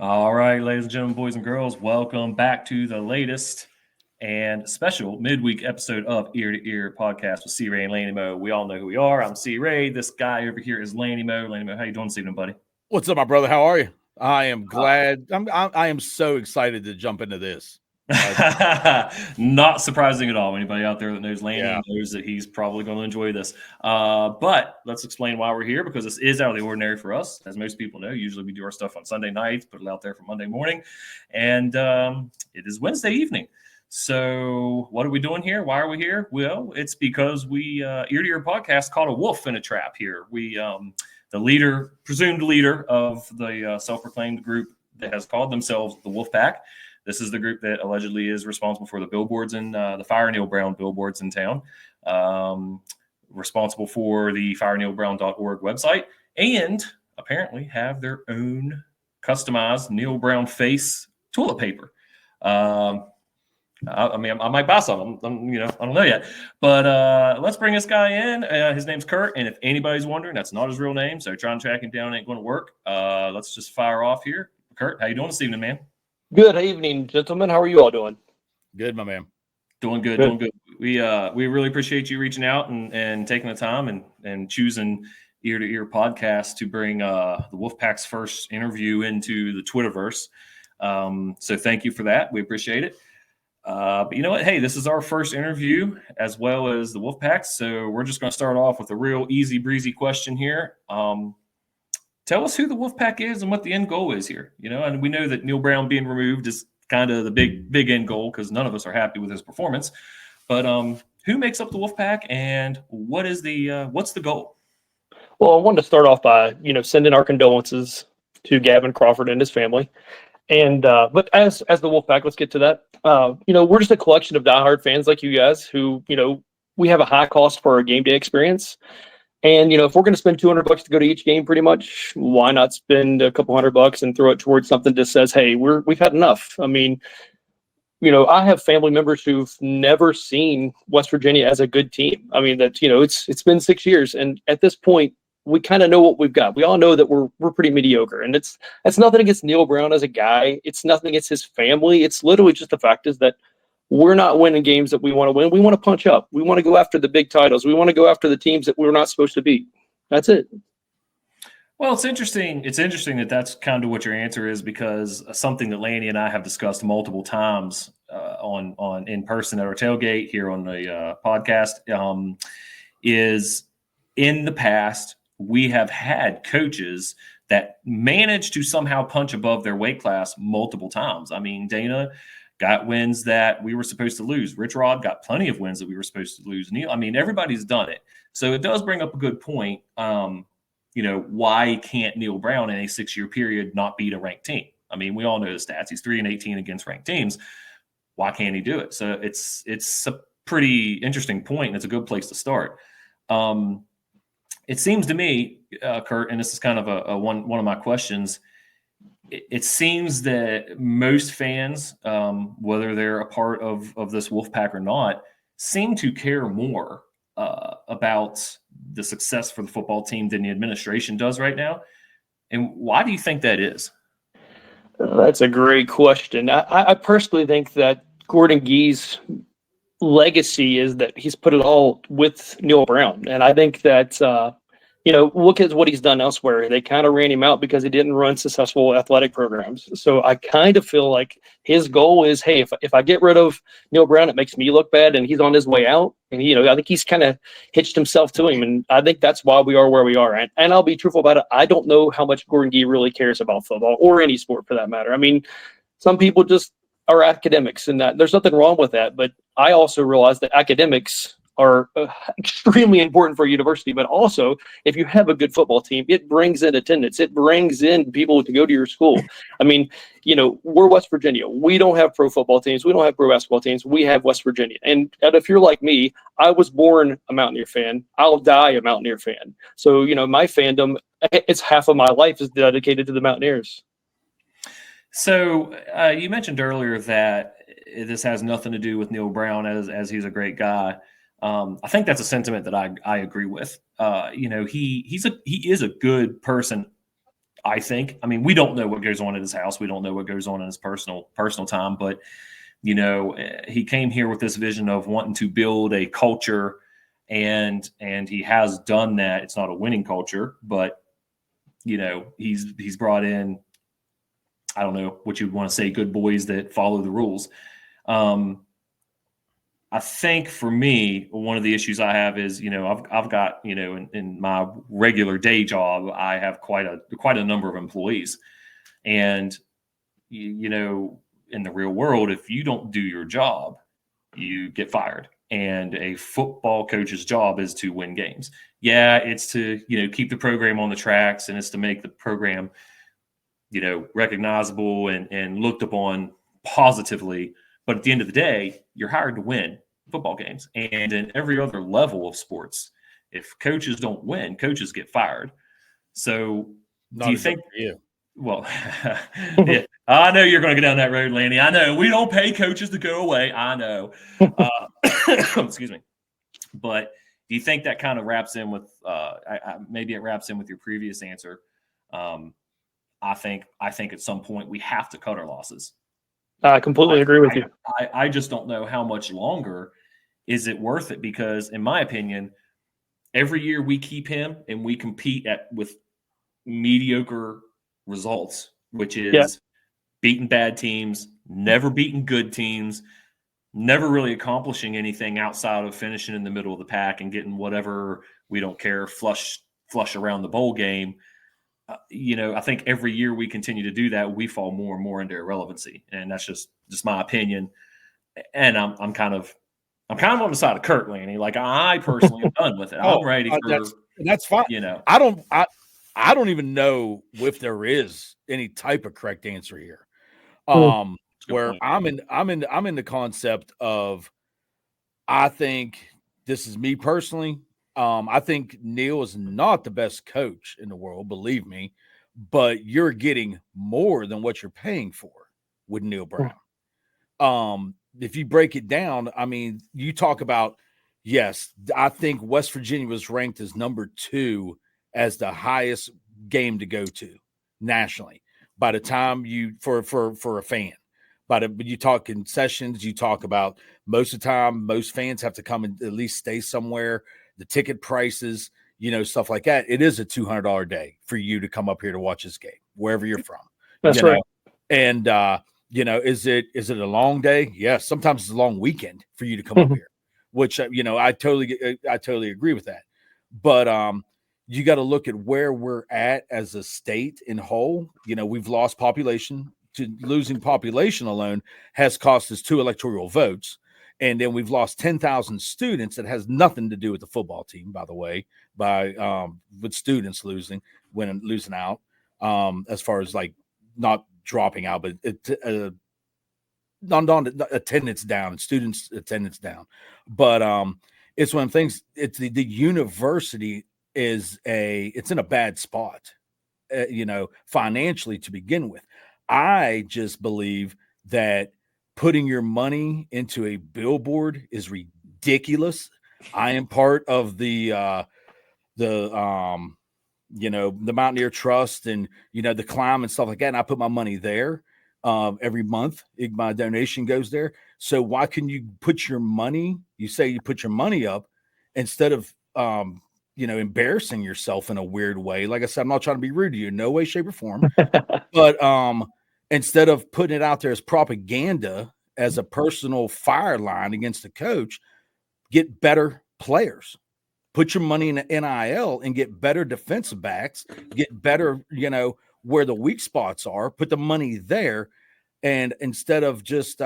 All right, ladies and gentlemen, boys and girls, welcome back to the latest and special midweek episode of Ear to Ear podcast with C Ray and Laney Mo. We all know who we are. I'm C Ray. This guy over here is Laney Mo. Laney Mo, how you doing this evening, buddy? What's up, my brother? How are you? I am glad. I am so excited to jump into this. Not surprising at all. Anybody out there that knows Laney knows that he's probably going to enjoy this. But let's explain why we're here, because this is out of the ordinary for us. As most people know, usually we do our stuff on Sunday nights, put it out there for Monday morning. And it is Wednesday evening. So what are we doing here? Why are we here? Well, it's because we Ear to Ear podcast caught a wolf in a trap here. We the presumed leader of the self-proclaimed group that has called themselves the Wolfpack. This is the group that allegedly is responsible for the billboards and the Fire Neil Brown billboards in town, responsible for the fireneilbrown.org website, and apparently have their own customized Neil Brown face toilet paper. I might buy some. I don't know yet. But let's bring this guy in. His name's Kurt, and if anybody's wondering, that's not his real name, so trying to track him down ain't going to work. Let's just fire off here. Kurt, how you doing this evening, man? Good evening, gentlemen. How are you all doing? Good, my man. Doing good. Doing good. We really appreciate you reaching out and taking the time and choosing Ear to Ear podcast to bring the Wolfpack's first interview into the Twitterverse. So thank you for that. We appreciate it. But you know what? Hey, this is our first interview as well as the Wolfpack. So we're just going to start off with a real easy breezy question here. Tell us who the Wolfpack is and what the end goal is here. And we know that Neil Brown being removed is kind of the big end goal, because none of us are happy with his performance. But who makes up the Wolfpack, and what's the goal? Well, I wanted to start off by sending our condolences to Gavin Crawford and his family. And but as the Wolfpack, let's get to that. We're just a collection of diehard fans like you guys who we have a high cost for our game day experience. And, if we're going to spend $200 to go to each game, pretty much, why not spend a couple $100 and throw it towards something that says, hey, we've had enough. I mean, I have family members who've never seen West Virginia as a good team. I mean, it's been 6 years. And at this point, we kind of know what we've got. We all know that we're pretty mediocre. And it's nothing against Neil Brown as a guy. It's nothing against his family. It's literally just the fact is that we're not winning games that we want to win. We want to punch up. We want to go after the big titles. We want to go after the teams that we're not supposed to beat. That's it. Well, it's interesting. It's interesting that that's kind of what your answer is, because something that Laney and I have discussed multiple times on in person at our tailgate here on the podcast is in the past we have had coaches that managed to somehow punch above their weight class multiple times. I mean, Dana got wins that we were supposed to lose. Rich Rod got plenty of wins that we were supposed to lose. Neil, I mean, everybody's done it. So it does bring up a good point. Why can't Neil Brown in a 6-year period not beat a ranked team? I mean, we all know the stats. He's 3-18 against ranked teams. Why can't he do it? So it's a pretty interesting point, and it's a good place to start. It seems to me, Kurt, and this is kind of a one of my questions, it seems that most fans, whether they're a part of this Wolfpack or not, seem to care more about the success for the football team than the administration does right now. And why do you think that is? That's a great question. I personally think that Gordon Gee's legacy is that he's put it all with Neil Brown. And I think that look at what he's done elsewhere. They kind of ran him out because he didn't run successful athletic programs. So I kind of feel like his goal is, hey, if I get rid of Neil Brown, it makes me look bad, and he's on his way out. And, I think he's kind of hitched himself to him. And I think that's why we are where we are. And I'll be truthful about it. I don't know how much Gordon Gee really cares about football or any sport for that matter. I mean, some people just are academics, and that there's nothing wrong with that. But I also realize that academics are extremely important for a university, but also if you have a good football team, it brings in attendance. It brings in people to go to your school. I mean, we're West Virginia. We don't have pro football teams. We don't have pro basketball teams. We have West Virginia. And if you're like me, I was born a Mountaineer fan. I'll die a Mountaineer fan. So, my fandom, it's half of my life is dedicated to the Mountaineers. So you mentioned earlier that this has nothing to do with Neil Brown as he's a great guy. I think that's a sentiment that I agree with. He is a good person I think. I mean, we don't know what goes on in his house. We don't know what goes on in his personal time. But he came here with this vision of wanting to build a culture, and he has done that. It's not a winning culture, but he's brought in, I don't know what you'd want to say, good boys that follow the rules. I think for me, one of the issues I have is, I've got, in my regular day job, I have quite a number of employees, and, in the real world, if you don't do your job, you get fired. And a football coach's job is to win games. Yeah, it's to, keep the program on the tracks, and it's to make the program, recognizable and looked upon positively. But at the end of the day, you're hired to win football games. And in every other level of sports, if coaches don't win, coaches get fired. So do you think – well, yeah, I know you're going to go down that road, Lanny. I know. We don't pay coaches to go away. I know. Excuse me. But do you think that kind of wraps in with maybe it wraps in with your previous answer? I think at some point we have to cut our losses. I completely agree with you. I just don't know how much longer is it worth it, because in my opinion, every year we keep him and we compete with mediocre results, which is beating bad teams, never beating good teams, never really accomplishing anything outside of finishing in the middle of the pack and getting whatever, we don't care, flush around the bowl game. I think every year we continue to do that, we fall more and more into irrelevancy, and that's just my opinion. And I'm kind of on the side of Kurt, Lanny. Like, I personally am done with it. I'm ready for that's fine. I don't even know if there is any type of correct answer here. Where point. I'm in the concept of, I think this is me personally. I think Neil is not the best coach in the world, believe me, but you're getting more than what you're paying for with Neil Brown. If you break it down, I mean, you talk about, yes, I think West Virginia was ranked as number 2 as the highest game to go to nationally by the time for a fan. But you talk concessions, you talk about most of the time, most fans have to come and at least stay somewhere. The ticket prices, stuff like that. It is a $200 day for you to come up here to watch this game, wherever you're from. That's right. And, is it a long day? Yes. Sometimes it's a long weekend for you to come up here, which, I totally agree with that. But you got to look at where we're at as a state in whole. We've lost population. Losing population alone has cost us 2 electoral votes. And then we've lost 10,000 students. That has nothing to do with the football team, by the way, with students losing out, as far as like not dropping out, but attendance down and students attendance down. But it's one of the things. It's the university it's in a bad spot, financially to begin with. I just believe that putting your money into a billboard is ridiculous. I am part of the Mountaineer Trust and, the climb and stuff like that. And I put my money there every month. My donation goes there. So why can you put your money? You say you put your money up instead of, embarrassing yourself in a weird way. Like I said, I'm not trying to be rude to you in no way, shape, or form. But instead of putting it out there as propaganda, as a personal fire line against the coach, get better players. Put your money in the NIL and get better defensive backs, get better, where the weak spots are, put the money there. And instead of just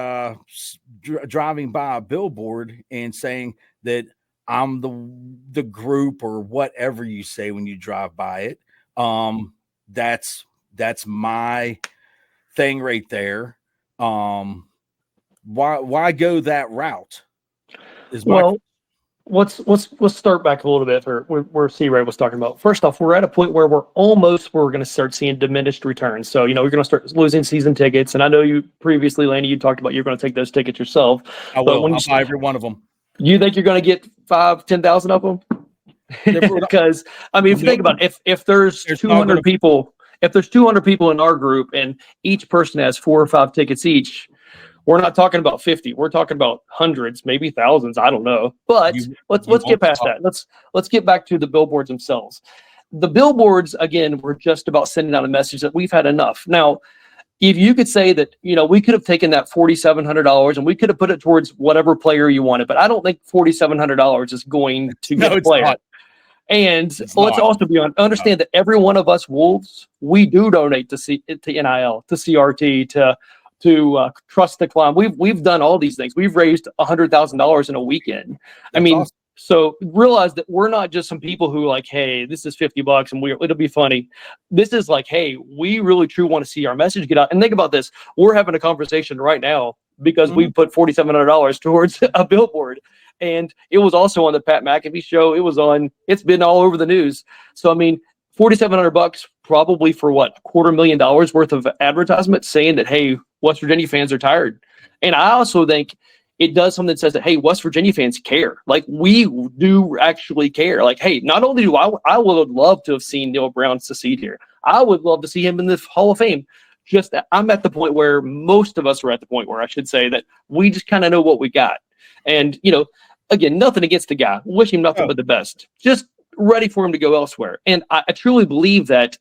driving by a billboard and saying that I'm the group or whatever you say when you drive by it, that's my thing right there. Why go that route? Let's start back a little bit for where C-Ray was talking about. First off, we're at a point where we're going to start seeing diminished returns. So, we're going to start losing season tickets. And I know you previously, Lanny, you talked about you're going to take those tickets yourself. I will. I'll buy every one of them. You think you're going to get 5,000-10,000 of them? Because, if you think about it, if there's 200 people if there's 200 people in our group and each person has 4 or 5 tickets each, we're not talking about 50. We're talking about hundreds, maybe thousands. I don't know. But let's get past that. Let's get back to the billboards themselves. The billboards, again, were just about sending out a message that we've had enough. Now, if you could say that, we could have taken that $4,700 and we could have put it towards whatever player you wanted, but I don't think $4,700 is going to get a player. Not. And let's also understand that every one of us Wolves, we do donate to NIL, to CRT, to Trust the Climb. We've done all these things. We've raised $100,000 in a weekend. That's awesome. So realize that we're not just some people who like, hey, this is $50 and it'll be funny. This is like, hey, we really truly want to see our message get out. And think about this. We're having a conversation right now because we put $4,700 towards a billboard. And it was also on the Pat McAfee show. It's been all over the news. So, $4,700 probably for what, $250,000 worth of advertisement saying that, hey, West Virginia fans are tired. And I also think it does something that says that, hey, West Virginia fans care. Like, we do actually care. Like, hey, not only do I would love to have seen Neil Brown succeed here. I would love to see him in the Hall of Fame. Just that I'm at the point where most of us are at the point where I should say that we just kind of know what we got. And, again, nothing against the guy. Wish him nothing but the best. Just ready for him to go elsewhere. And I truly believe that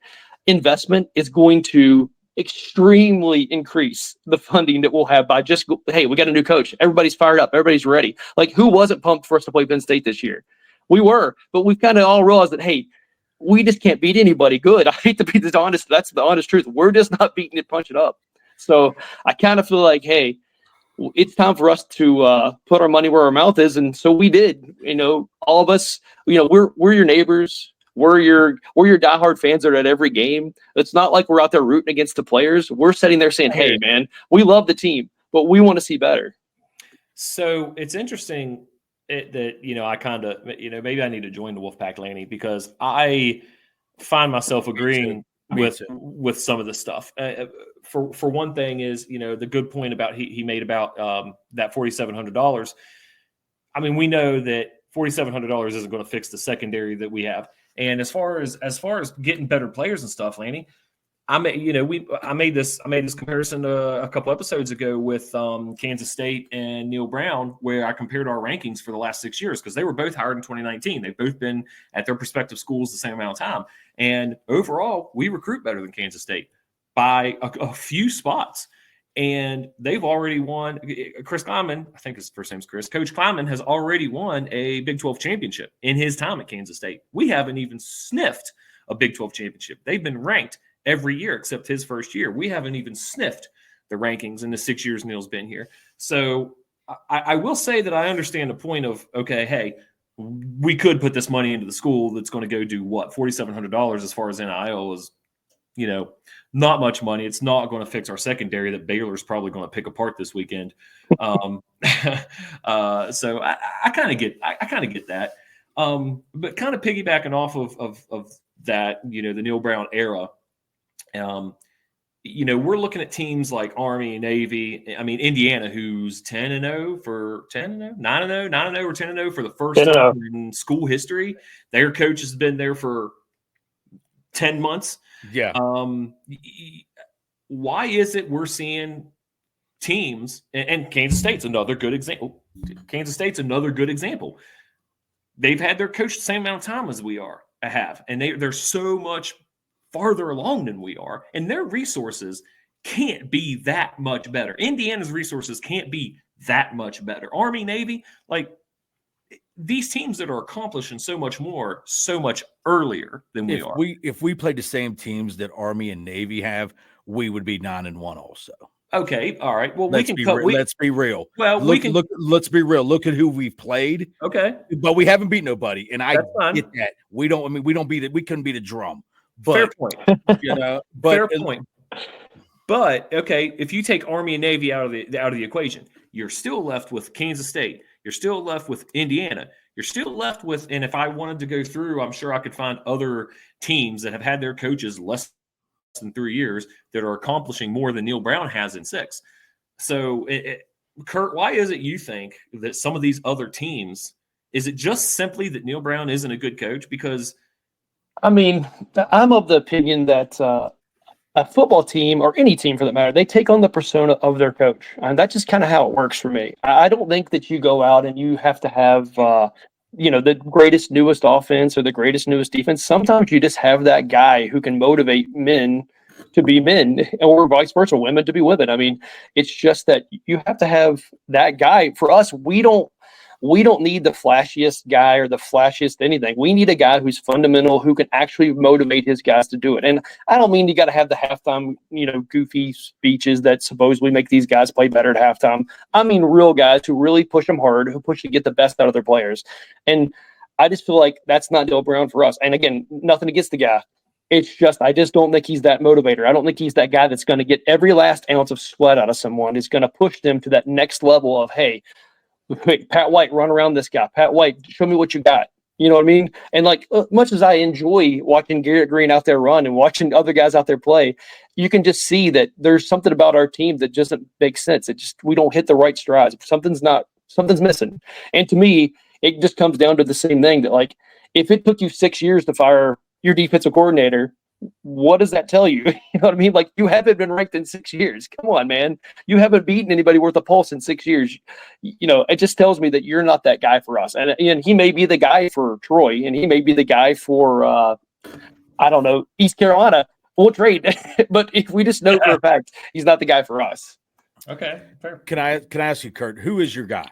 investment is going to extremely increase the funding that we'll have by just, hey, we got a new coach. Everybody's fired up. Everybody's ready. Like, who wasn't pumped for us to play Penn State this year? We were, but we've kind of all realized that, hey, we just can't beat anybody good. I hate to be this honest. That's the honest truth. We're just not beating it, punch it up. So I kind of feel like, hey, it's time for us to put our money where our mouth is. And so we did, all of us, we're your neighbors. We're your diehard fans that are at every game. It's not like we're out there rooting against the players. We're sitting there saying, hey, man, we love the team, but we want to see better. So it's interesting that, I kind of, maybe I need to join the Wolfpack, Lanny, because I find myself agreeing with some of the stuff. For one thing is, the good point about he made about that $4,700. We know that $4,700 isn't going to fix the secondary that we have. And as far as getting better players and stuff, Lanny, I made this comparison a couple episodes ago with Kansas State and Neil Brown, where I compared our rankings for the last 6 years because they were both hired in 2019. They've both been at their respective schools the same amount of time, and overall, we recruit better than Kansas State by a few spots. And they've already won. Chris Kleiman, I think his first name's Chris. Coach Kleiman has already won a Big 12 championship in his time at Kansas State. We haven't even sniffed a Big 12 championship. They've been ranked every year except his first year. We haven't even sniffed the rankings in the 6 years Neil's been here. So I will say that I understand the point of, okay, hey, we could put this money into the school that's going to go do what? $4,700 as far as NIL is, not much money. It's not going to fix our secondary that Baylor's probably going to pick apart this weekend. So I kind of get that. But kind of piggybacking off of that, the Neil Brown era, we're looking at teams like Army, Navy. Indiana, who's 10-0 for 10-0, 9-0, 9-0 or 10-0 for the first time in school history. Their coach has been there for 10 months. Yeah. Why is it we're seeing teams, and Kansas State's another good example. They've had their coach the same amount of time as we have, and they're so much farther along than we are, and their resources can't be that much better. Indiana's resources can't be that much better. Army, Navy, these teams that are accomplishing so much more, so much earlier than we are. If we played the same teams that Army and Navy have, we would be 9-1 also. Okay, all right. Well, let's be real. Well, let's be real. Look at who we've played. Okay, but we haven't beat nobody, and I get that. We couldn't beat a drum. But, fair point. Fair point. But okay, if you take Army and Navy out of the equation, you're still left with Kansas State. You're still left with Indiana. You're still left with, and if I wanted to go through, I'm sure I could find other teams that have had their coaches less than 3 years that are accomplishing more than Neil Brown has in 6. So, Kurt, why is it you think that some of these other teams, is it just simply that Neil Brown isn't a good coach? Because I'm of the opinion that a football team or any team for that matter, they take on the persona of their coach. And that's just kind of how it works for me. I don't think that you go out and you have to have, the greatest, newest offense or the greatest, newest defense. Sometimes you just have that guy who can motivate men to be men or vice versa, women to be women. I mean, it's just that you have to have that guy. For us, we don't need the flashiest guy or the flashiest anything. We need a guy who's fundamental, who can actually motivate his guys to do it. And I don't mean you got to have the halftime, goofy speeches that supposedly make these guys play better at halftime. I mean real guys who really push them hard, who push to get the best out of their players. And I just feel like that's not Neil Brown for us. And again, nothing against the guy. It's just, I just don't think he's that motivator. I don't think he's that guy that's going to get every last ounce of sweat out of someone. Is going to push them to that next level of, hey, Pat White, run around this guy. Pat White, show me what you got. You know what I mean? And like, much as I enjoy watching Garrett Green out there run and watching other guys out there play, you can just see that there's something about our team that doesn't make sense. We don't hit the right strides. Something's missing. And to me, it just comes down to the same thing that, like, if it took you 6 years to fire your defensive coordinator, what does that tell you? You know what I mean? Like, you haven't been ranked in 6 years. Come on, man. You haven't beaten anybody worth a pulse in 6 years. It just tells me that you're not that guy for us. And he may be the guy for Troy, and he may be the guy for, I don't know, East Carolina. We'll trade. But if we just know for a fact, he's not the guy for us. Okay, fair. Can I ask you, Kurt, who is your guy?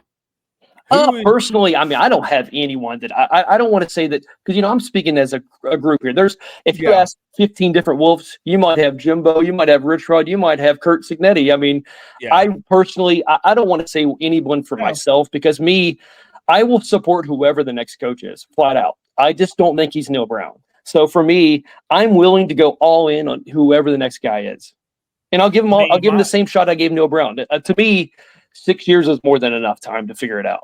Personally, I mean, I don't have anyone that I don't want to say that, because, I'm speaking as a group here. If you ask 15 different Wolves, you might have Jimbo, you might have Rich Rod, you might have Kurt Signetti. I mean, I personally, I don't want to say anyone for myself, because I will support whoever the next coach is, flat out. I just don't think he's Neil Brown. So for me, I'm willing to go all in on whoever the next guy is. And I'll give him the same shot I gave Neil Brown. To me, 6 years is more than enough time to figure it out.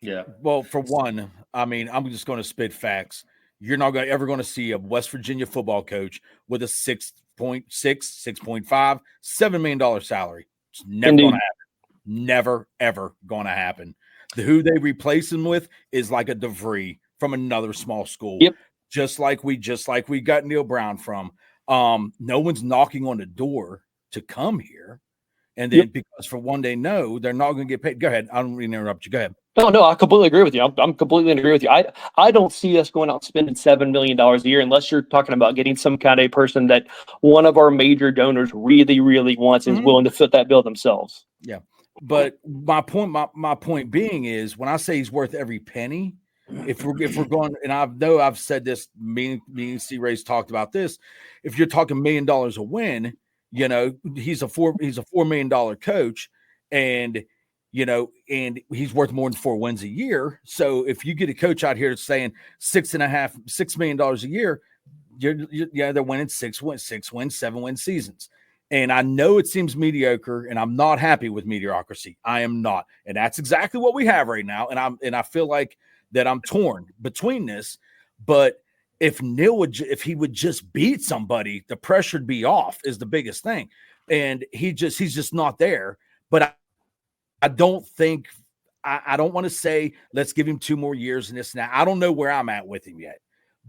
Yeah. Well, for one, I mean, I'm just going to spit facts. You're not ever going to see a West Virginia football coach with a 6.6, 6.5, $7 million salary. It's never going to happen. Never, ever going to happen. Who they replace him with is like a DeVry from another small school. Yep. Just like we got Neil Brown from. No one's knocking on the door to come here. And then because for one, they know they're not going to get paid. Go ahead. I don't mean to interrupt you. Go ahead. No, I completely agree with you. I'm completely in agreement with you. I don't see us going out spending $7 million a year unless you're talking about getting some kind of person that one of our major donors really, really wants and is willing to fit that bill themselves. Yeah. But my point being is, when I say he's worth every penny, if we're going, and I know I've said this, me and C. Ray's talked about this, if you're talking $1 million a win, he's a $4 million coach, and and he's worth more than 4 wins a year. So if you get a coach out here saying $6 million a year, they're winning 6 wins, 7 win seasons. And I know it seems mediocre, and I'm not happy with mediocrity. I am not, and that's exactly what we have right now. And I feel like that I'm torn between this. But if if he would just beat somebody, the pressure would be off is the biggest thing. And he's just not there. But I don't think I don't want to say let's give him 2 more years and this and that. I don't know where I'm at with him yet,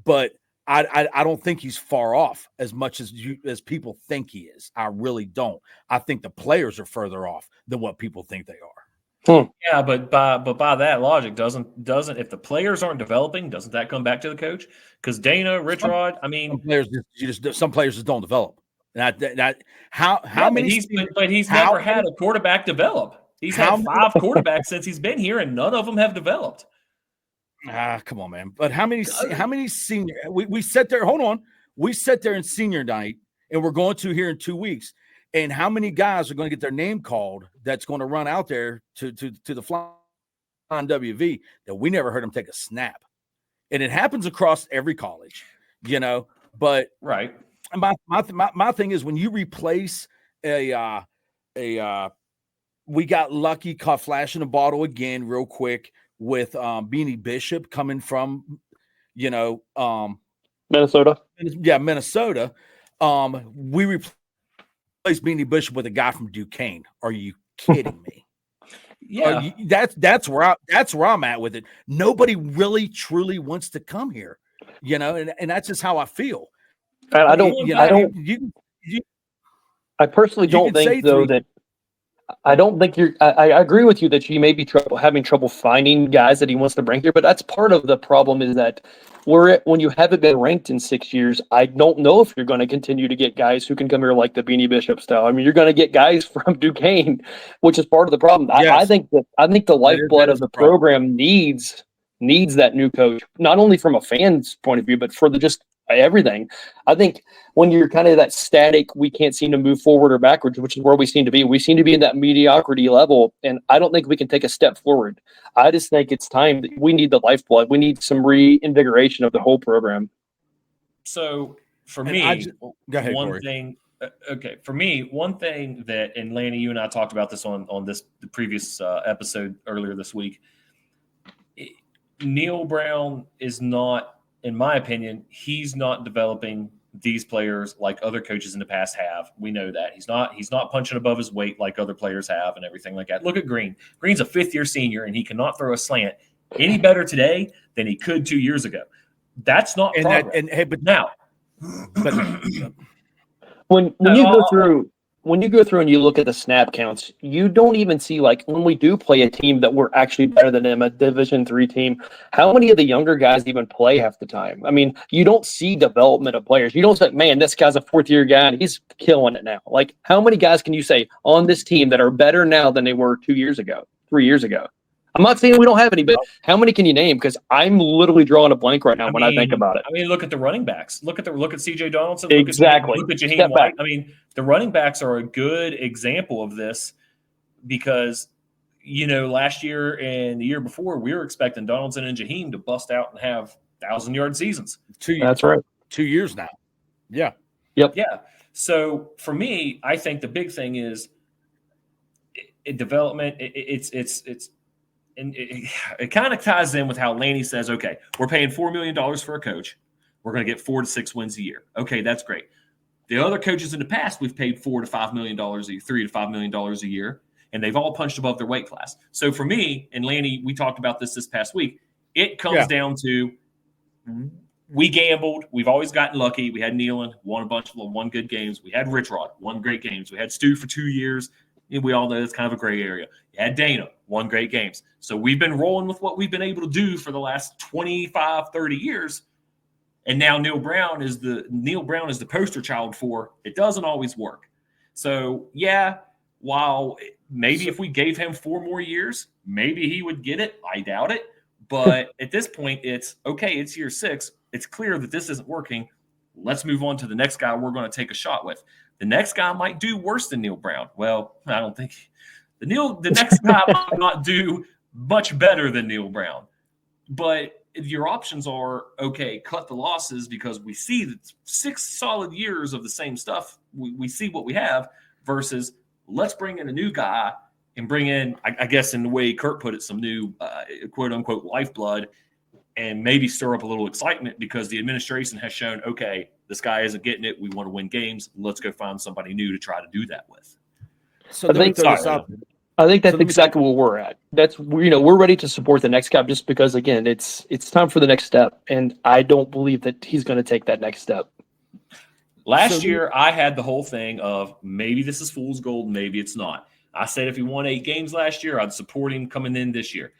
but I don't think he's far off as much as people think he is. I really don't. I think the players are further off than what people think they are. Yeah, but by that logic, doesn't if the players aren't developing, doesn't that come back to the coach? Because Dana, Rich Rod, I mean, some players just don't develop. How many? He's never had a quarterback develop. He's had 5 quarterbacks since he's been here, and none of them have developed. Come on, man. But how many senior? We sat there. Hold on. We sat there in senior night, and we're going to here in 2 weeks. And how many guys are going to get their name called that's going to run out there to the flying WV that we never heard them take a snap? And it happens across every college, But right. My thing is, when you replace we got lucky, caught flash in a bottle again real quick with Beanie Bishop coming from, Minnesota. Yeah, Minnesota. We replaced Beanie Bishop with a guy from Duquesne. Are you kidding me? Yeah, that's where I'm at with it. Nobody really truly wants to come here, and that's just how I feel. I don't. I personally You don't could say think though three. that I don't think you're. I agree with you that you may be having trouble finding guys that he wants to bring here, but that's part of the problem. Is that when you haven't been ranked in 6 years, I don't know if you're going to continue to get guys who can come here like the Beanie Bishop style. I mean, you're going to get guys from Duquesne, which is part of the problem. I Yes, think the lifeblood that of is the the problem. program needs that new coach, not only from a fan's point of view, but for the just everything. I think when you're kind of that static, we can't seem to move forward or backwards, which is where we seem to be. We seem to be in that mediocrity level, and I don't think we can take a step forward. I just think it's time that we need the lifeblood. We need some reinvigoration of the whole program. So for And me, go ahead, one Corey. thing. Okay, for me, one thing that, and Lanny, you and I talked about this on the previous episode earlier this week. Neil Brown is not, in my opinion, he's not developing these players like other coaches in the past have. We know that he's not punching above his weight like other players have and everything like that. Look at Green. Green's a fifth-year senior and he cannot throw a slant any better today than he could 2 years ago. That's not progress. But now, but when you go through and you look at the snap counts, you don't even see, like, when we do play a team that we're actually better than them, a Division III team, how many of the younger guys even play half the time? I mean, you don't see development of players. You don't say, man, this guy's a fourth-year guy and he's killing it now. Like, how many guys can you say on this team that are better now than they were 2 years ago, 3 years ago? I'm not saying we don't have any, but how many can you name? Because I'm literally drawing a blank right now when I think about it. I mean, look at the running backs. Look at C.J. Donaldson. Exactly. Look at Jaheim Step White. back. I mean, the running backs are a good example of this because, last year and the year before, we were expecting Donaldson and Jaheim to bust out and have 1,000-yard seasons. That's right. 2 years now. Yeah. Yep. Yeah. So for me, I think the big thing is development. And it kind of ties in with how Lanny says, okay, we're paying $4 million for a coach. We're going to get 4 to 6 wins a year. Okay, that's great. The other coaches in the past, we've paid $4 to $5 million, $3 to $5 million a year, and they've all punched above their weight class. So for me, and Lanny, we talked about this past week, it comes down to we gambled. We've always gotten lucky. We had Nealon, won good games. We had Rich Rod, won great games. We had Stu for 2 years. We all know that's kind of a gray area. You had Dana, won great games. So we've been rolling with what we've been able to do for the last 25, 30 years. And now Neil Brown is the poster child for it doesn't always work. So, yeah, while maybe if we gave him 4 more years, maybe he would get it. I doubt it. But at this point, it's okay. It's year 6. It's clear that this isn't working. Let's move on to the next guy we're going to take a shot with. The next guy might do worse than Neil Brown. Well, I don't think the next guy might not do much better than Neil Brown. But your options are, okay, cut the losses because we see that 6 solid years of the same stuff. We see what we have versus let's bring in a new guy and bring in, I guess in the way Kurt put it, some new quote unquote lifeblood and maybe stir up a little excitement because the administration has shown, okay, this guy isn't getting it. We want to win games. Let's go find somebody new to try to do that with. So I think that's exactly where we're at. That's, we're ready to support the next guy just because, again, it's time for the next step. And I don't believe that he's going to take that next step. Last year, I had the whole thing of maybe this is fool's gold, maybe it's not. I said if he won 8 games last year, I'd support him coming in this year.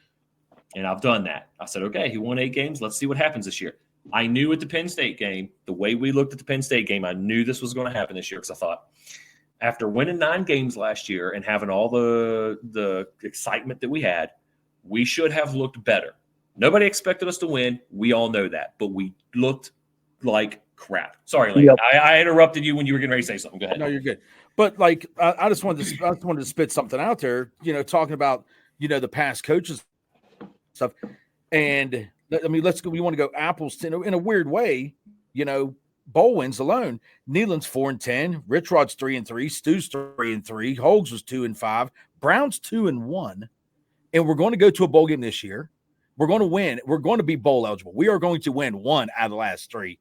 And I've done that. I said, okay, he won 8 games. Let's see what happens this year. I knew at the Penn State game, the way we looked at the Penn State game, I knew this was going to happen this year because I thought after winning 9 games last year and having all the excitement that we had, we should have looked better. Nobody expected us to win. We all know that. But we looked like crap. Sorry, Lane. Yep. I interrupted you when you were getting ready to say something. Go ahead. No, you're good. But like, I just wanted to spit something out there, talking about, the past coaches stuff. And I mean, we want to go apples to, in a weird way, bowl wins alone. Nealon's 4-10, Rich Rod's 3-3, Stu's 3-3, Hogs was 2-5, Brown's 2-1. And we're going to go to a bowl game this year. We're going to win. We're going to be bowl eligible. We are going to win 1 out of the last 3.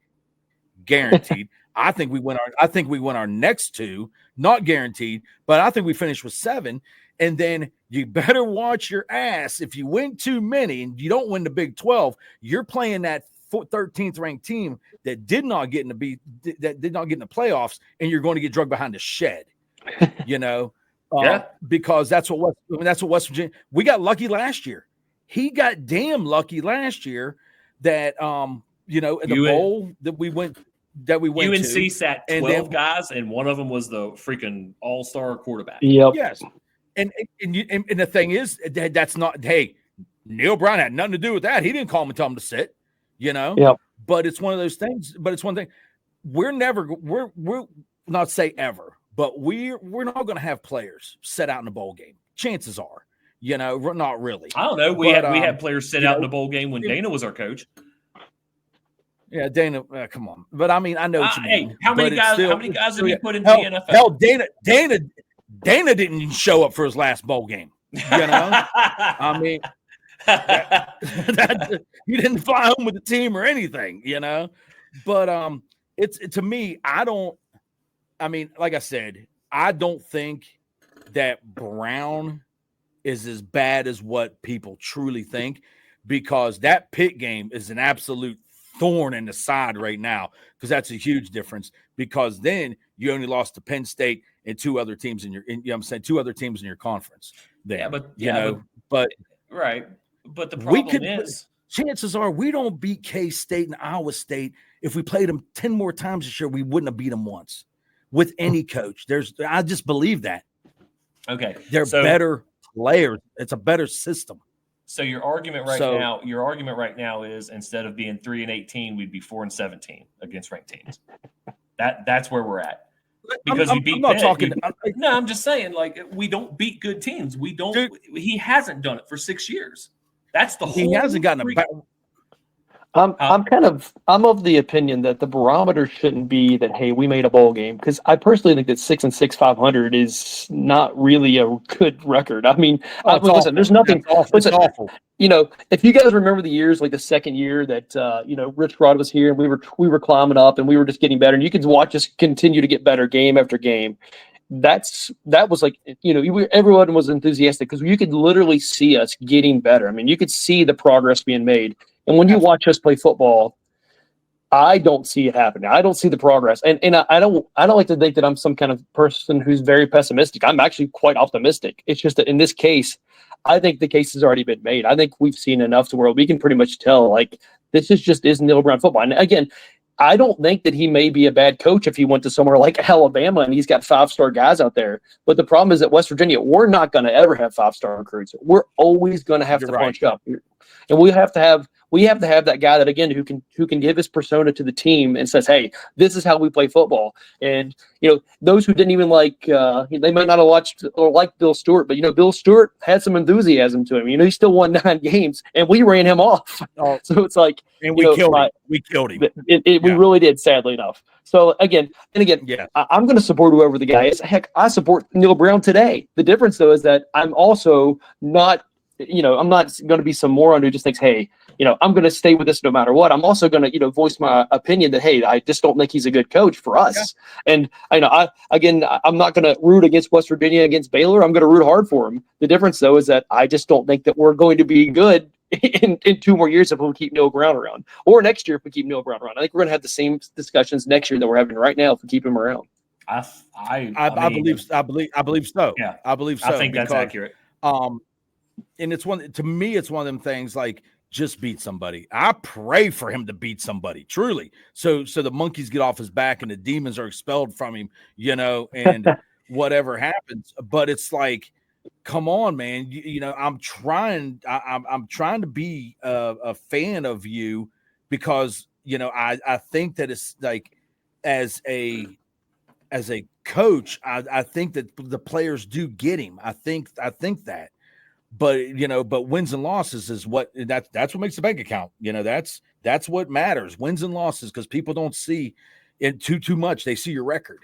Guaranteed. I think we win our next 2, not guaranteed, but I think we finish with 7. And then you better watch your ass. If you win too many and you don't win the Big 12, you're playing that 13th ranked team that did not get in the playoffs, and you're going to get drugged behind the shed, because that's what West Virginia. We got lucky last year. He got damn lucky last year that in the bowl that we went. UNC sat 12 guys, and one of them was the freaking all-star quarterback. Yep. Yes. And the thing is, that's not, hey, Neil Brown had nothing to do with that. He didn't call him and tell him to sit, Yep. But it's one of those things. But it's one thing. We're not say ever, but we're not going to have players set out in a bowl game. Chances are, not really. I don't know. We had players set out in the bowl game when Dana was our coach. Yeah, Dana, come on. But I mean, I know what you mean. Hey, how many guys have you put into the NFL? Hell, Dana didn't even show up for his last bowl game. I mean, he didn't fly home with the team or anything, But it's to me, like I said, I don't think that Brown is as bad as what people truly think, because that Pitt game is an absolute thorn in the side right now, because that's a huge difference, because then you only lost to Penn State and two other teams in your conference there. But the problem is chances are we don't beat K-State and Iowa State. If we played them 10 more times this year, we wouldn't have beat them once with any coach. I just believe that. Okay. They're better players. It's a better system. So your argument right now is, instead of being 3-18, we'd be 4-17 against ranked teams. That's where we're at. Because you beat. I'm not talking. I'm just saying, we don't beat good teams. We don't. Dude, he hasn't done it for 6 years. That's the whole. He hasn't gotten a. I'm of the opinion that the barometer shouldn't be that, hey, we made a bowl game, because I personally think that 6-6, 500 is not really a good record. I mean, listen, there's nothing. It's awful. If you guys remember the years, like the second year that Rich Rod was here, and we were climbing up, and we were just getting better, and you could watch us continue to get better game after game. That was like, everyone was enthusiastic because you could literally see us getting better. I mean, you could see the progress being made. And when you watch us play football, I don't see it happening. I don't see the progress. And I don't like to think that I'm some kind of person who's very pessimistic. I'm actually quite optimistic. It's just that in this case, I think the case has already been made. I think we've seen enough to where we can pretty much tell, this is Neil Brown football. And again, I don't think that he may be a bad coach if he went to somewhere like Alabama and he's got 5-star guys out there. But the problem is that West Virginia, we're not going to ever have 5-star recruits. We're always going to have to punch up. And we have to have that guy that, again, who can give his persona to the team and says, hey, this is how we play football. And those who didn't even they might not have watched or liked Bill Stewart, but Bill Stewart had some enthusiasm to him. He still won 9 games, and we ran him off. So it's like, and we killed him. We killed him. We really did, sadly enough. So again, I'm going to support whoever the guy is. Heck, I support Neil Brown today. The difference, though, is that I'm also not. I'm not going to be some moron who just thinks, hey, I'm going to stay with this no matter what. I'm also going to, voice my opinion that, hey, I just don't think he's a good coach for us. Yeah. And I'm not going to root against West Virginia, against Baylor. I'm going to root hard for him. The difference, though, is that I just don't think that we're going to be good in 2 more years if we keep Neil Brown around, or next year if we keep Neil Brown around. I think we're going to have the same discussions next year that we're having right now if we keep him around. I believe so. Yeah, I believe so. I think that's accurate. And it's one of them things, just beat somebody. I pray for him to beat somebody, truly. So the monkeys get off his back and the demons are expelled from him, and whatever happens. But it's like, come on, man. I'm trying to be a fan of you, because, I think that it's like, as a coach, I think that the players do get him. I think that. But wins and losses is that's what makes the bank account. That's what matters. Wins and losses, because people don't see it too much. They see your record.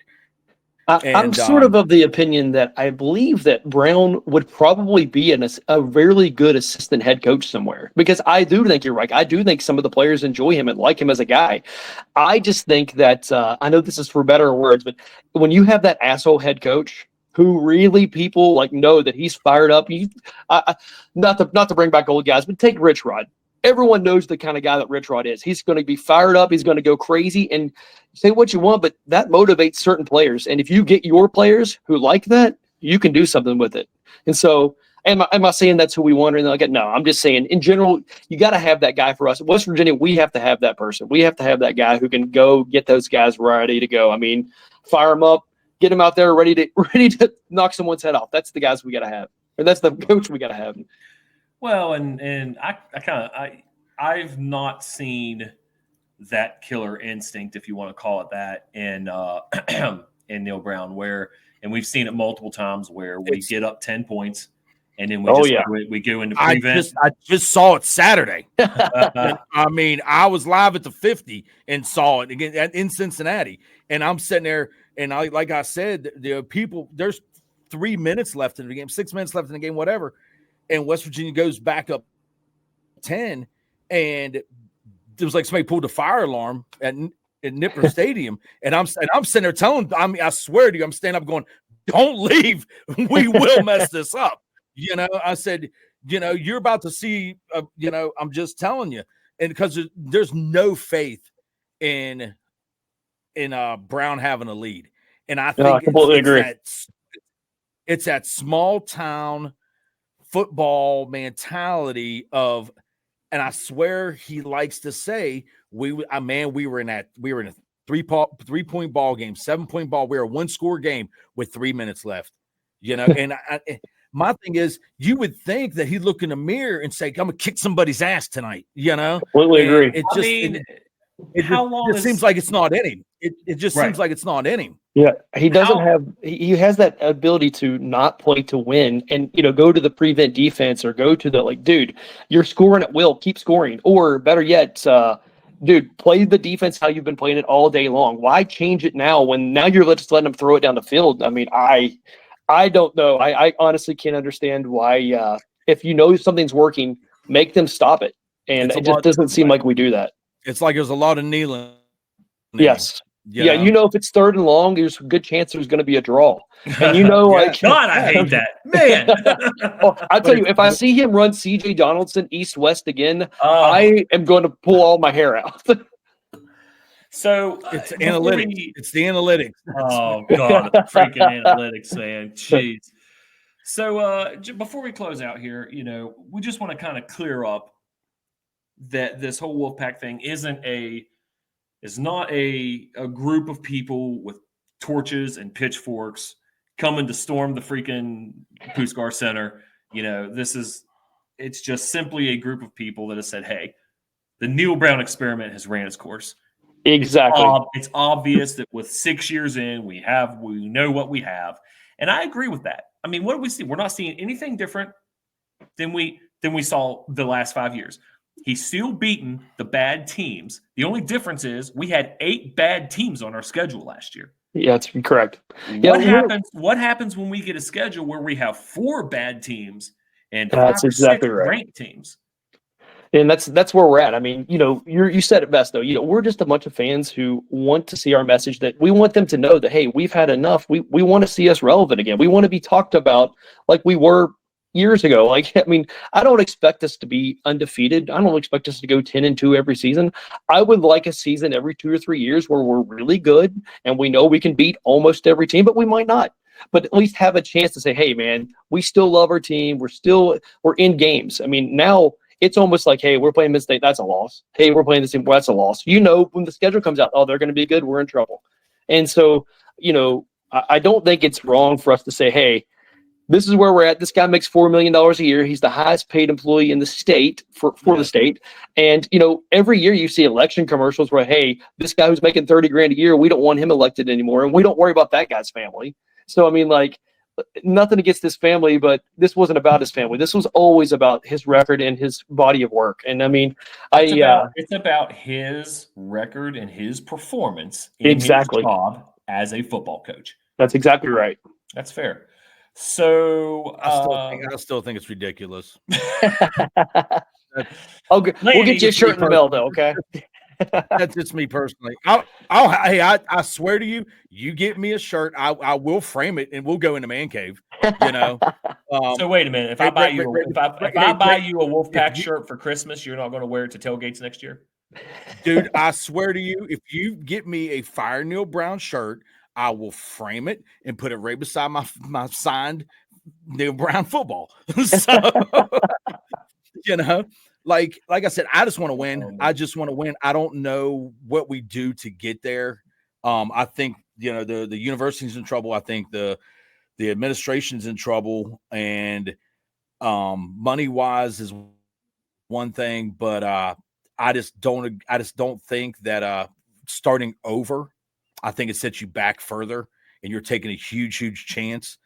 I'm sort of the opinion that I believe that Brown would probably be a really good assistant head coach somewhere, because I do think you're right. I do think some of the players enjoy him and like him as a guy. I just think that I know this is for better or worse, but when you have that asshole head coach who really people know that he's fired up. Not to bring back old guys, but take Rich Rod. everyone knows the kind of guy that Rich Rod is. He's going to be fired up. He's going to go crazy, and say what you want, but that motivates certain players. And if you get your players who like that, you can do something with it. And so, am I saying that's who we want? And like, no, I'm just saying in general, you got to have that guy for us. West Virginia, we have to have that person. We have to have that guy who can go get those guys ready to go. I mean, fire them up, get them out there ready to knock someone's head off. That's the guys we got to have, or that's the coach we got to have. Well, and I've not seen that killer instinct, if you want to call it that, in Neil Brown, and we've seen it multiple times where we get up 10 points and then we go into prevent. I just saw it Saturday. I mean, I was live at the 50 and saw it again in Cincinnati, and I'm sitting there, and like I said, there's 3 minutes left in the game, 6 minutes left in the game, whatever. And West Virginia goes back up 10, and it was like somebody pulled a fire alarm at Nipper Stadium, and I'm sitting there telling, I swear to you, I'm standing up going, "Don't leave, we will mess this up." I said, you're about to see, I'm just telling you, and because there's no faith in Brown having a lead, and I think I completely agree. It's that small town football mentality of, and I swear he likes to say, we were in a 3-point ball game, 7-point ball. We were a 1-score game with 3 minutes left, and my thing is, you would think that he'd look in the mirror and say, "I'm gonna kick somebody's ass tonight." Completely agree. It seems like it's not in him. It just seems like it's not in him. Yeah, he doesn't have. He has that ability to not play to win, and go to the prevent defense or go to the dude, you're scoring at will, keep scoring, or better yet, dude, play the defense how you've been playing it all day long. Why change it now when you're just letting them throw it down the field? I mean, I don't know. I honestly can't understand why. If something's working, make them stop it, and it just doesn't seem like we do that. It's like there's a lot of kneeling. Yes. If it's 3rd and long, there's a good chance there's going to be a draw. And God, I hate that, man. I'll tell you, if I see him run C.J. Donaldson east-west again, I am going to pull all my hair out. So it's analytics. It's the analytics. Oh God, the freaking analytics, man. Jeez. So before we close out here, we just want to kind of clear up that this whole Wolfpack thing is not a group of people with torches and pitchforks coming to storm the freaking Puskar Center. It's just simply a group of people that have said, "Hey, the Neil Brown experiment has ran its course." Exactly. It's obvious that with 6 years in, we know what we have, and I agree with that. I mean, what do we see? We're not seeing anything different than we saw the last 5 years. He's still beaten the bad teams. The only difference is we had 8 bad teams on our schedule last year. Yeah, that's correct. What happens when we get a schedule where we have 4 bad teams and 5 that's or exactly 6 right. ranked teams? And that's where we're at. I mean, you said it best, though. We're just a bunch of fans who want to see our message, that we want them to know that, hey, we've had enough. We want to see us relevant again. We want to be talked about like we were years ago. I don't expect us to be undefeated. I don't expect us to go 10-2 every season. I would like a season every 2 or 3 years where we're really good and we know we can beat almost every team, but we might not. But at least have a chance to say, hey, man, we still love our team. We're in games. I mean, now it's almost like, hey, we're playing Mid-State, that's a loss. Hey, we're playing this team, well, that's a loss. When the schedule comes out, they're going to be good, we're in trouble. And so, I don't think it's wrong for us to say, hey, this is where we're at. This guy makes $4 million a year. He's the highest paid employee in the state for the state. And, every year you see election commercials where, hey, this guy who's making $30,000 a year, we don't want him elected anymore. And we don't worry about that guy's family. So, nothing against this family, but this wasn't about his family. This was always about his record and his body of work. And it's about his record and his performance in his job as a football coach. That's exactly right. That's fair. So I still think it's ridiculous. We'll get you a shirt in the mail, though. Okay. That's just me personally. I swear to you, you get me a shirt, I will frame it and we'll go in the man cave. You know. So wait a minute. If I buy you a Wolfpack shirt for Christmas, you're not going to wear it to tailgates next year? Dude, I swear to you, if you get me a Fire Neil Brown shirt, I will frame it and put it right beside my signed Neil Brown football. So, you know, like I said, I just want to win. I just want to win. I don't know what we do to get there. I think, you know, the university's in trouble. I think the administration's in trouble, and money wise is one thing, but I just don't think that starting over, I think it sets you back further, and you're taking a huge chance.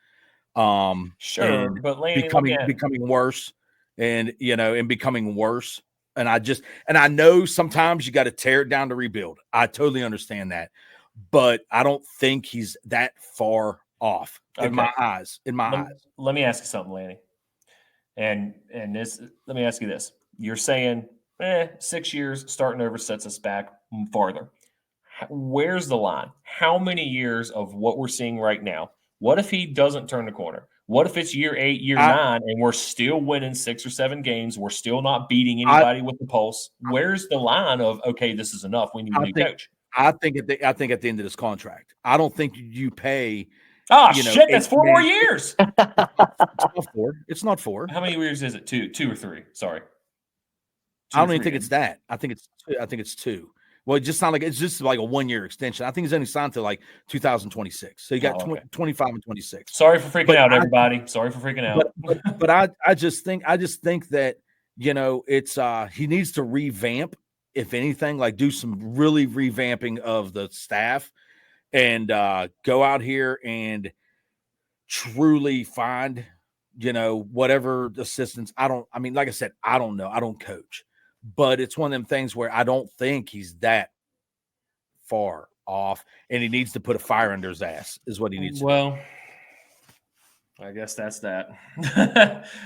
Sure, but Laney, becoming worse, and you know, and becoming worse. And I know sometimes you got to tear it down to rebuild. I totally understand that, but I don't think he's that far off in my eyes. Let me ask you something, Laney. And this, let me ask you this: you're saying 6 years starting over sets us back farther. Where's the line? How many years of what we're seeing right now? What if he doesn't turn the corner? What if it's year 8, year 9, and we're still winning 6 or 7 games? We're still not beating anybody with the pulse. Where's the line of, okay, this is enough, we need a new coach? I think at the end of this contract, I don't think you pay. Oh, shit, that's 4 more years. It's not 4. How many years is it? 2 or 3? Sorry. I don't even think it's that. I think it's 2. Well, it just sounds like it's just like a 1-year extension. I think he's only signed to like 2026. So you got 25 and 26. Sorry for freaking out, everybody. Sorry for freaking out. But I just think that, you know, it's he needs to revamp, if anything, like do some really revamping of the staff, and go out here and truly find, you know, whatever assistance. Like I said, I don't know. I don't coach. But it's one of them things where I don't think he's that far off, and he needs to put a fire under his ass is what he needs to do. Well, I guess that's that.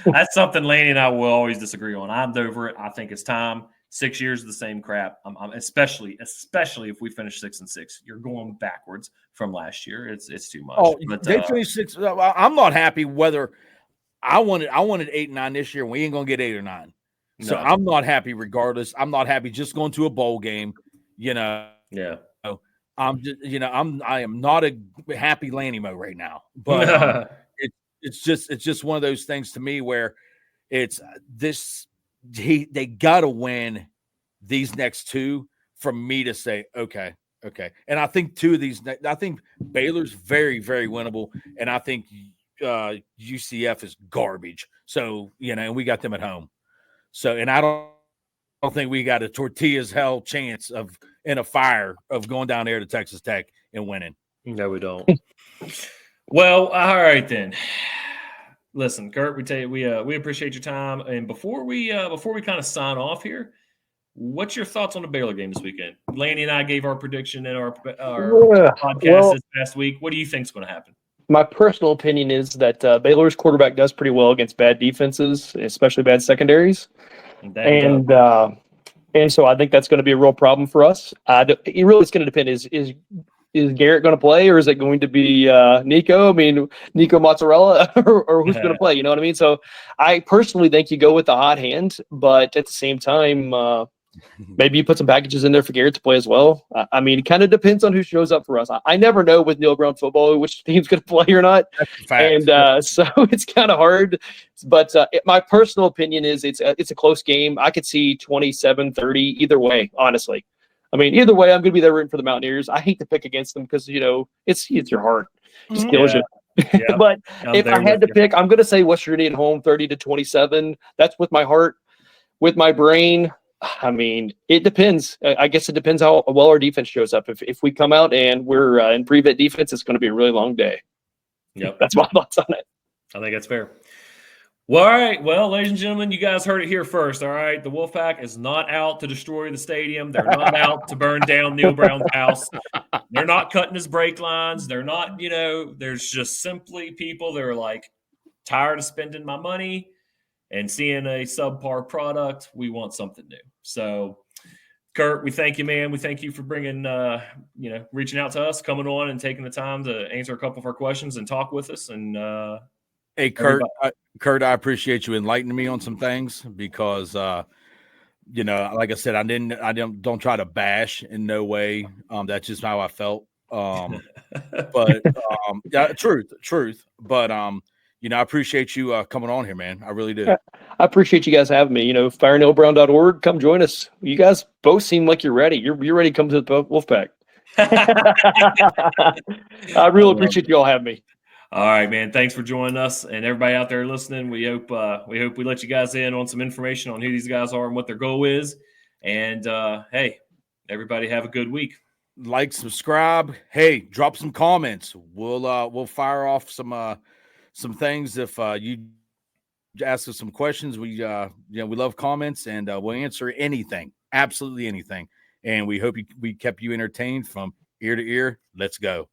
That's something Laney and I will always disagree on. I'm over it. I think it's time. 6 years of the same crap. I'm especially if we finish 6-6. You're going backwards from last year. It's too much. Oh, but, they finished 6. I'm not happy whether I wanted 8 and 9 this year, and we ain't gonna get 8 or 9. So I'm not happy regardless. I'm not happy just going to a bowl game, you know. Yeah. I'm just, you know, I am not a happy Lanny Mo right now. But it's just one of those things to me where it's they gotta win these next 2 for me to say, okay. And I think 2 of these, I think Baylor's very, very winnable, and I think UCF is garbage. So, you know, and we got them at home. So, and I don't think we got a tortillas hell chance of in a fire of going down there to Texas Tech and winning. No, we don't. Well, all right then. Listen, Kurt, we appreciate your time. And before we kind of sign off here, what's your thoughts on the Baylor game this weekend? Laney and I gave our prediction in our podcast this past week. What do you think is going to happen? My personal opinion is that Baylor's quarterback does pretty well against bad defenses, especially bad secondaries. And so I think that's going to be a real problem for us. It really is going to depend. Is Garrett going to play, or is it going to be Nico? I mean, Nico Mozzarella, or who's going to play? You know what I mean? So I personally think you go with the hot hand, but at the same time, maybe you put some packages in there for Garrett to play as well. I mean, it kind of depends on who shows up for us. I never know with Neil Brown football which team's going to play or not. And so it's kind of hard. But my personal opinion is it's a close game. I could see 27-30 either way, honestly. I mean, either way, I'm going to be there rooting for the Mountaineers. I hate to pick against them because, you know, it's your heart. It just kills you. Yeah. But if I had to pick, I'm going to say West Virginia at home, 30-27. That's with my heart. With my brain, I mean, it depends. I guess it depends how well our defense shows up. If we come out and we're in pre-vet defense, it's going to be a really long day. Yep. That's my thoughts on it. I think that's fair. Well, all right. Well, ladies and gentlemen, you guys heard it here first. All right. The Wolfpack is not out to destroy the stadium. They're not out to burn down Neil Brown's house. They're not cutting his brake lines. They're not, you know, there's just simply people that are like tired of spending my money and seeing a subpar product. We want something new. So, Kurt, we thank you, man. We thank you for bringing, reaching out to us, coming on and taking the time to answer a couple of our questions and talk with us. And Hey, Kurt, Kurt, I appreciate you enlightening me on some things because, like I said, I don't try to bash in no way. That's just how I felt. But yeah, truth. But I appreciate you coming on here, man. I really do. I appreciate you guys having me. fireneilbrown.org. Come join us. You guys both seem like you're ready. You're ready to come to the Wolfpack. I really appreciate you all having me. All right, man. Thanks for joining us, and everybody out there listening. We hope we let you guys in on some information on who these guys are and what their goal is. And hey, everybody have a good week. Like, subscribe. Hey, drop some comments. We'll fire off some things if you ask us some questions. We love comments, and we'll answer anything, absolutely anything. And we hope we kept you entertained from ear to ear. Let's go.